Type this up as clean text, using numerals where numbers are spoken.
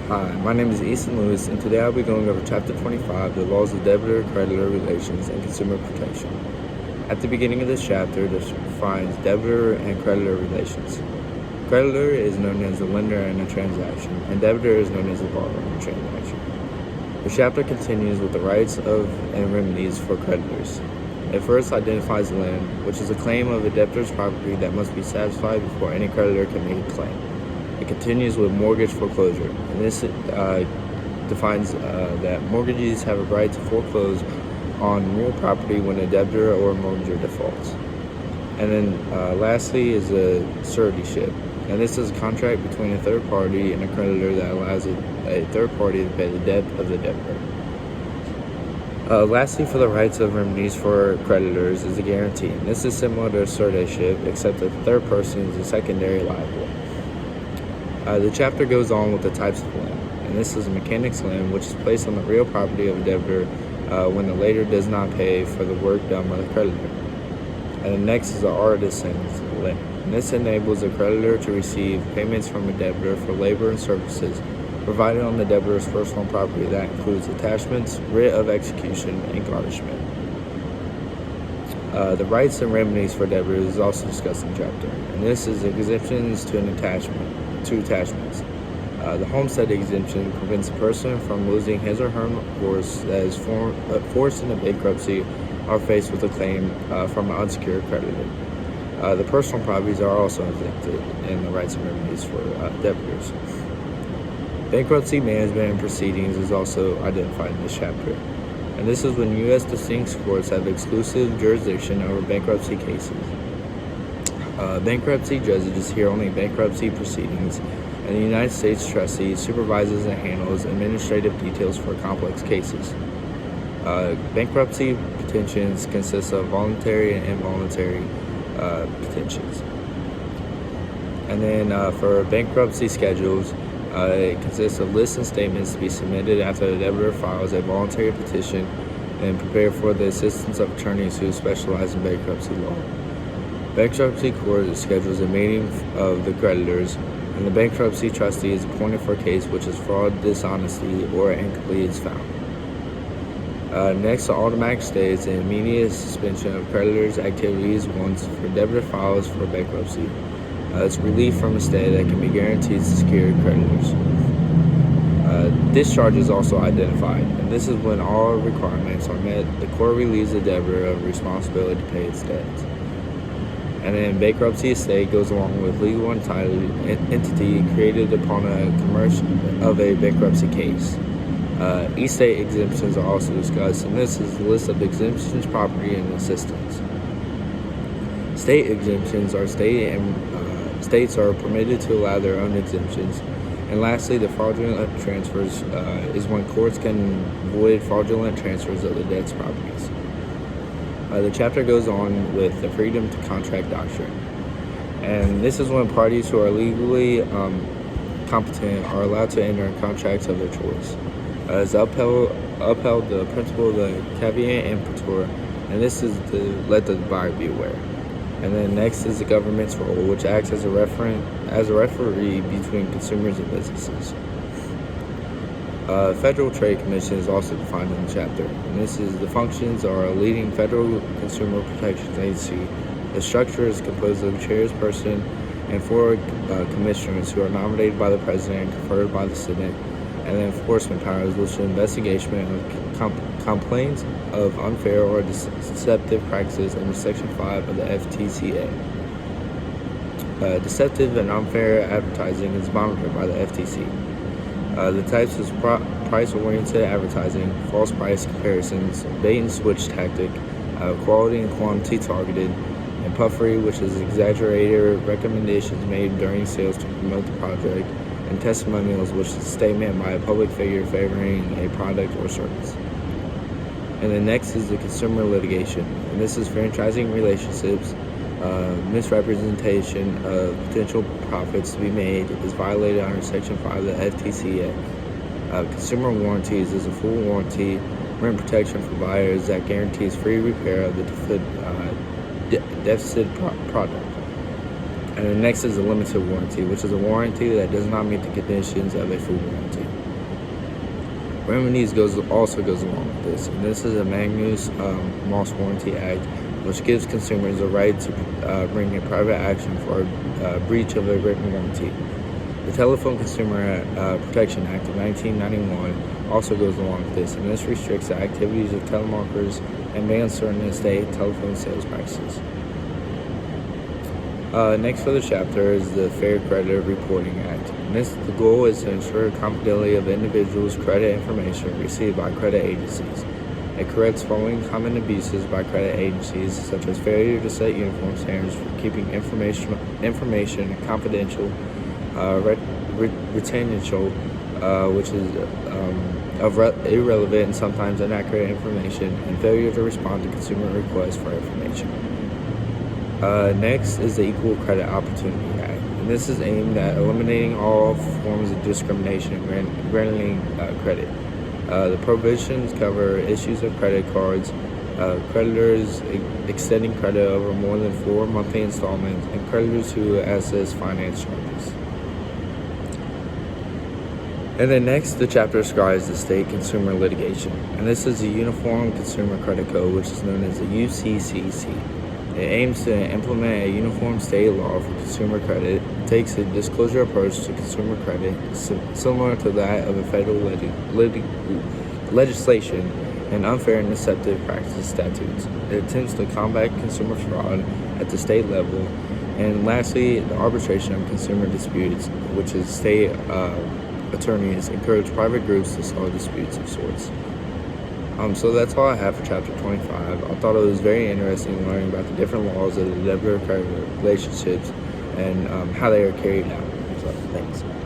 Hi, my name is Easton Lewis, and today I'll be going over Chapter 25, the laws of debtor-creditor relations and consumer protection. At the beginning of this chapter, it defines debtor and creditor relations. Creditor is known as the lender in a transaction, and debtor is known as the borrower in a transaction. The chapter continues with the rights of and remedies for creditors. It first identifies lien, which is a claim of a debtor's property that must be satisfied before any creditor can make a claim. It continues with mortgage foreclosure, and this defines that mortgagees have a right to foreclose on real property when a debtor or a mortgagor defaults. And then lastly is a suretyship, and this is a contract between a third party and a creditor that allows a third party to pay the debt of the debtor. Lastly, for the rights of remedies for creditors is a guarantee, and this is similar to a suretyship, except that the third person is a secondary liable. The chapter goes on with the types of lien, and this is a mechanic's lien, which is placed on the real property of a debtor when the latter does not pay for the work done by the creditor. And then next is the artisan's lien, and this enables a creditor to receive payments from a debtor for labor and services provided on the debtor's personal property. That includes attachments, writ of execution, and garnishment. The rights and remedies for debtors is also discussed in the chapter, and this is exemptions to attachments. The homestead exemption prevents a person from losing his or her horse that is forced into bankruptcy or faced with a claim from an unsecured creditor. The personal properties are also exempted in the rights and remedies for debtors. Bankruptcy management and proceedings is also identified in this chapter, and this is when U.S. distinct courts have exclusive jurisdiction over bankruptcy cases. Bankruptcy judges hear only bankruptcy proceedings, and the United States trustee supervises and handles administrative details for complex cases. Bankruptcy petitions consist of voluntary and involuntary petitions. And then for bankruptcy schedules, it consists of lists and statements to be submitted after the debtor files a voluntary petition and prepare for the assistance of attorneys who specialize in bankruptcy law. Bankruptcy court schedules a meeting of the creditors, and the bankruptcy trustee is appointed for a case which is fraud, dishonesty, or incomplete is found. Next, the automatic stay is the immediate suspension of creditors' activities once for debtor files for bankruptcy. It's relief from a stay that can be guaranteed to secured creditors. Discharge is also identified, and this is when all requirements are met, the court relieves the debtor of responsibility to pay its debts. And then bankruptcy estate goes along with legal entity created upon a commercial of a bankruptcy case. Estate exemptions are also discussed, and this is the list of exemptions, property, and assistance. State exemptions are states are permitted to allow their own exemptions. And lastly, the fraudulent transfers is when courts can void fraudulent transfers of the debt's properties. The chapter goes on with the freedom to contract doctrine, and this is when parties who are legally competent are allowed to enter contracts of their choice. It's upheld the principle of the caveat emptor, and this is to let the buyer be aware. And then next is the government's role, which acts as a referee between consumers and businesses. Federal Trade Commission is also defined in the chapter, and this is the functions are a leading federal consumer protection agency. The structure is composed of a chairperson and 4 commissioners who are nominated by the president and conferred by the Senate, and then enforcement powers, which is investigation of complaints of unfair or deceptive practices under Section 5 of the FTCA. Deceptive and unfair advertising is monitored by the FTC. The types is price-oriented advertising, false price comparisons, bait-and-switch tactic, quality and quantity targeted, and puffery, which is exaggerated recommendations made during sales to promote the project, and testimonials, which is a statement by a public figure favoring a product or service. And then next is the consumer litigation, and this is franchising relationships. Misrepresentation of potential profits to be made is violated under Section 5 of the FTCA. Consumer warranties is a full warranty rent protection for buyers that guarantees free repair of the deficit product. And the next is a limited warranty, which is a warranty that does not meet the conditions of a full warranty. Remedies also goes along with this, and this is a Magnus Moss Warranty Act, which gives consumers a right to bring a private action for a breach of a written warranty. The Telephone Consumer Protection Act of 1991 also goes along with this, and this restricts the activities of telemarketers and bans certain estate telephone sales practices. Next for the chapter is the Fair Credit Reporting Act. And the goal is to ensure confidentiality of individuals' credit information received by credit agencies. It corrects following common abuses by credit agencies, such as failure to set uniform standards for keeping information confidential, retentional, which is of irrelevant and sometimes inaccurate information, and failure to respond to consumer requests for information. Next is the Equal Credit Opportunity Act, and this is aimed at eliminating all forms of discrimination and granting credit. The provisions cover issues of credit cards, creditors extending credit over more than 4 monthly installments, and creditors who assess finance charges. And then next, the chapter describes the state consumer litigation, and this is the Uniform Consumer Credit Code, which is known as the UCCC. It aims to implement a uniform state law for consumer credit. It takes a disclosure approach to consumer credit, similar to that of a federal legislation and unfair and deceptive practices statutes. It attempts to combat consumer fraud at the state level. And lastly, the arbitration of consumer disputes, which is state attorneys encourage private groups to solve disputes of sorts. So that's all I have for chapter 25. I thought it was very interesting learning about the different laws of the debtor-credit relationships and how they are carried out. So, thanks.